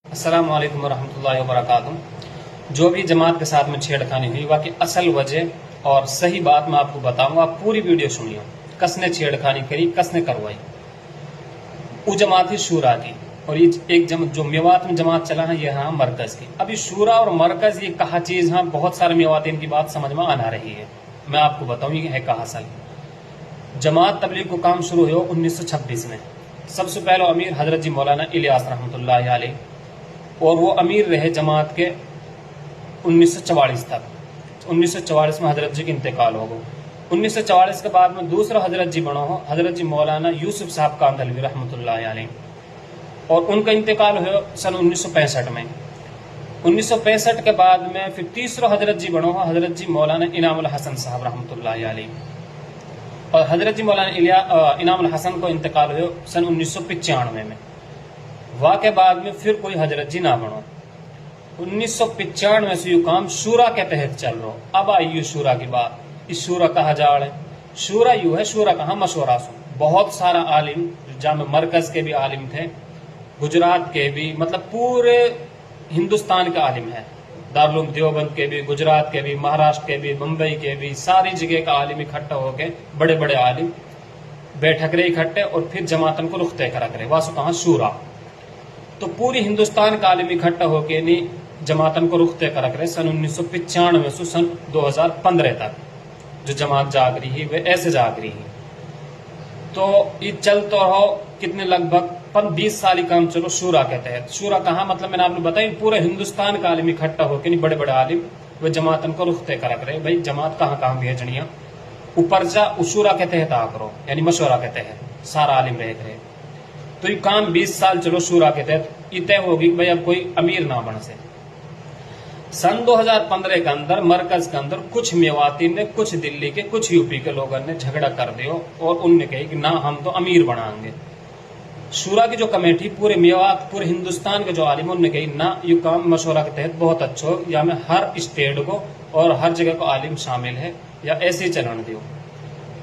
अस्सलाम वालेकुम वरहमतुल्लाहि वबरकातुहू। जो भी जमात के साथ में छेड़खानी हुई वह की असल वजह और सही बात मैं आपको बताऊंगा। आप पूरी वीडियो सुनिए। कसने छेड़खानी करी, कसने करवाई। वो जमात थी शूरा की, और ये एक जो मेवात में जमात चला है ये हाँ मरकज की। अब ये शूरा और मरकज ये कहा चीज, हाँ बहुत सारे मेवात इनकी बात समझ में आना रही है। मैं आपको बताऊं ये है कहा असल। जमात तबलीग को काम शुरू हुआ 1926 में। सबसे पहले अमीर हजरत जी मौलाना इलियास रहमतुल्लाह अलैह, और वो अमीर रहे जमात के 1944 तक। 1944 में हजरत जी का इंतकाल हो गया। 1944 के बाद में दूसरा हजरत जी बना हो, हजरत जी मौलाना यूसुफ साहब कांदलवी रहमतुल्लाह अलैह, और उनका इंतकाल हुआ सन 1965 में। 1965 के बाद में फिर तीसरा हजरत जी बना हो, हजरत जी मौलाना इनामुल हसन साहब रहमतुल्लाह अलैह, और हजरत जी मौलाना इनामुल हसन को इंतकाल हुआ सन 1995 में। वाह के बाद में फिर कोई हजरत जी ना बनो। 1995 से यू काम शूरा के तहत चल रहा। अब आई शूरा की बात। इस शूरा कहा जा रहा है, शूरा यू है, शूरा कहा मशवरा सुन। बहुत सारा आलिम, जामे मरकज के भी आलिम थे, गुजरात के भी, मतलब पूरे हिंदुस्तान के आलिम है। दारुल देवबंद के भी, गुजरात के भी, महाराष्ट्र के भी, मुंबई के भी, सारी जगह का आलिम इकट्ठा होके, बड़े बड़े आलिम बैठक रहे इकट्ठे, और फिर जमातन को रुख तय करा करे। वासु कहा शूरा। तो पूरी हिंदुस्तान का आलिम इकट्ठा होके नहीं जमातन को रुख तय करा करे। सन 1995 से सन 2015 तक जो जमात जाग रही है वे ऐसे जाग रही है। तो ये चल तो रहो कितने, लगभग 20 साल काम चलो शूरा के तहत। शूरा कहा मतलब मैंने आपने बताया, पूरे हिंदुस्तान का आलिम इकट्ठा होके नहीं, बड़े बड़े आलिम वे जमातन को रुख तय करा करे। भाई जमात कहाँ कहाँ भेजनी है, ऊपर जा शूरा के तहत आ करो, यानी मशवरा के तहत सारा आलिम रह करे। तो ये काम 20 साल चलो शूरा के तहत, ये तय होगी भाई अब कोई अमीर ना बन से। सन 2015 के अंदर मरकज के अंदर कुछ मेवाती ने, कुछ दिल्ली के, कुछ यूपी के लोगों ने झगड़ा कर दियो, और उनने कही कि ना हम तो अमीर बनाएंगे। शूरा की जो कमेटी पूरे मेवात, पूरे हिंदुस्तान के जो आलिम, उनने कही ना ये काम मशवरा के तहत बहुत अच्छा हो, या में हर स्टेट को और हर जगह को आलिम शामिल है, या ऐसे ही चलन दियो।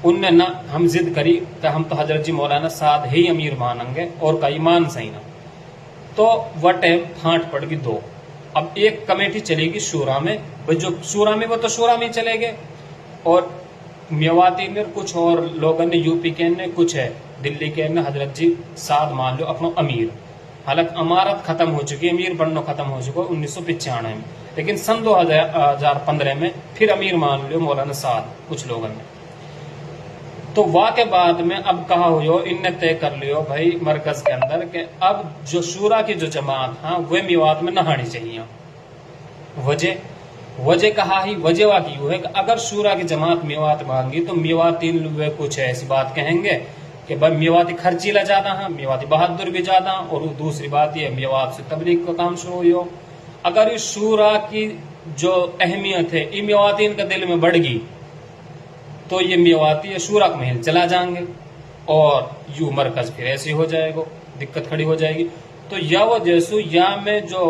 उनने ना हम जिद करी कि हम तो हजरत जी मौलाना साथ ही अमीर मानेंगे, और का ईमान सही ना। तो वह टाइम फांट पड़ गई दो। अब एक कमेटी चलेगी शूरा में, जो शूरा में वो तो शूरा में चले गए, और मेवाती ने कुछ और लोगों ने, यूपी के ने, कुछ है दिल्ली के ने, हजरत जी साथ मान लो अपना अमीर। हालांकि अमारत खत्म हो चुकी, अमीर बनना खत्म हो चुका 1995 में, लेकिन सन 2015 में फिर अमीर मान लो मौलाना साथ कुछ लोगों ने। तो वाह के बाद में अब कहा हुआ, इनने तय कर लियो भाई मरकज के अंदर के अब जो शूरा की जो जमात, हाँ वह मेवात में नहानी चाहिए। वजह कहा ही, वजह वाह की है कि अगर शूरा की जमात मेवात मांगी तो मेवाती लोग कुछ ऐसी बात कहेंगे कि भाई मेवाती खर्चीला ज्यादा है, मेवाती बहादुर भी ज्यादा, और दूसरी बात यह मेवात से तबलीग का काम शुरू हो। अगर इस शूरा की जो अहमियत है ये मेवाती के दिल में बढ़ गई तो ये मेवाती या शूरा का महल चला जाएंगे, और यू मरकज फिर ऐसे हो जाएगा, दिक्कत खड़ी हो जाएगी। तो या वो जैसू या में जो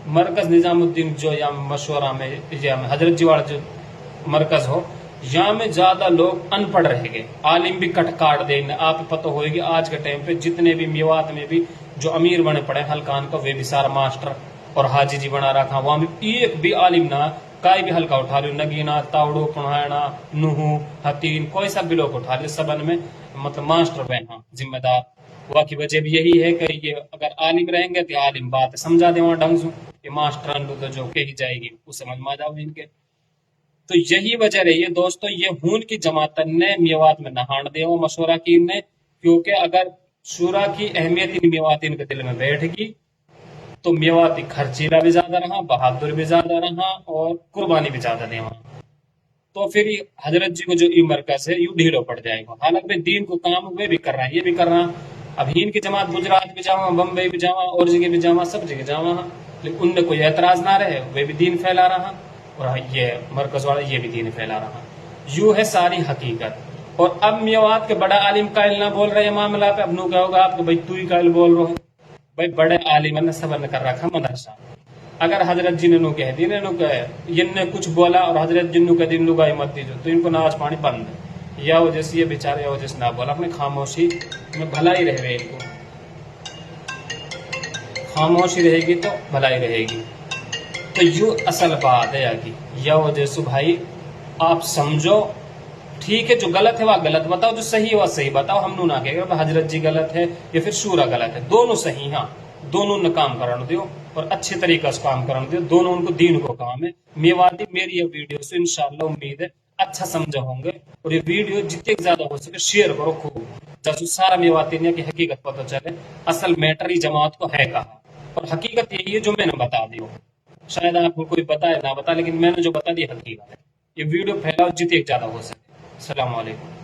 मरकज निजामुद्दीन जो या मशवरा में, या में हजरत जी वाला जो मरकज हो, या में ज्यादा लोग अनपढ़ रह गए, आलिम भी कट काट देंगे। आप पता होगी आज के टाइम पे जितने भी मेवात में भी जो अमीर बने पड़े हल्कान का, वे भी सारा मास्टर और हाजी जी बना रखा। वहां भी एक भी आलिम ना काई भी हल्का उठा लो, नगीना, तावड़ो, पुणायना, नुहू, हतीन, कोई सा भी लोग उठा ले, सबन में मतलब मास्टर बहन, हाँ जिम्मेदार। वह की वजह भी यही है कि ये अगर आलिम रहेंगे तो आलिम बात समझा दे वहां ढंग से, ये मास्टर तो जो कही जाएगी उस समझ में आ जाओ इनके। तो यही वजह रही है दोस्तों, ये हून की जमातन ने मेवात में नहान दे मशवरा की ने, क्योंकि अगर शूरा की अहमियत इन मेवात इनके दिल में बैठेगी तो मेवाती खर्चीला भी ज्यादा रहा, बहादुर भी ज्यादा रहा, और कुर्बानी भी ज्यादा देवा। तो फिर हजरत जी को जो ई मरकज है यू ढीलो पड़ जाएगा। हालांकि दीन को काम वे भी कर रहा है, ये भी कर रहा। अब हिंद की जमात गुजरात भी जावा, बम्बई भी जावा, और जगह भी जावा, सब जगह जावा, लेकिन उनने कोई एतराज ना रहे, वे भी दीन फैला रहा, और ये मरकज वाला ये भी दीन फैला रहा। यू है सारी हकीकत। और अब मेवात के बड़ा आलिम कायल ना बोल रहे मामला पे, अब नू क्या होगा आपको, भाई तू ही कायल बोल रहे हो। भाई बड़े आलिम ने सबन कर रखा मदरसा। अगर हजरत जी ने नु कह दी, ने इनने कुछ बोला और हजरत जी ने कह दी लुगाई मत दीजो, तो इनको नाच पानी बंद है। या वजह से ये बेचारे, या वजह से ना बोला, अपने खामोशी में भला ही रहे इनको। خاموشی رہے گی تو بھلائی رہے گی. تو یوں اصل بات ہے آگی یا وجہ سے بھائی آپ سمجھو ٹھیک ہے جو غلط ہے وہ غلط بتاؤ, جو صحیح ہے وہ صحیح بتاؤ. ہم نہ کہ حضرت جی غلط ہے یا پھر شورا غلط ہے, دونوں صحیح. ہاں دونوں نے کام کرن دیو اور اچھے طریقے سے کام کرن دیو, دونوں ان کو دین کو کام ہے. میواتی میری یہ ویڈیو سے انشاءاللہ امید ہے اچھا سمجھا ہوں گے, اور یہ ویڈیو جتنے زیادہ ہو سکے شیئر کرو خوب, جیسے سارا میواتی نے کی حقیقت پتہ چلے اصل میٹر ہی جماعت کو ہے کہا, اور حقیقت یہی ہے جو میں نے بتا دی. شاید آپ کو کوئی بتائے نہ بتا, لیکن میں نے جو بتا دی حقیقت ہے. یہ ویڈیو پھیلاؤ جتنے زیادہ ہو سکے. السلام علیکم.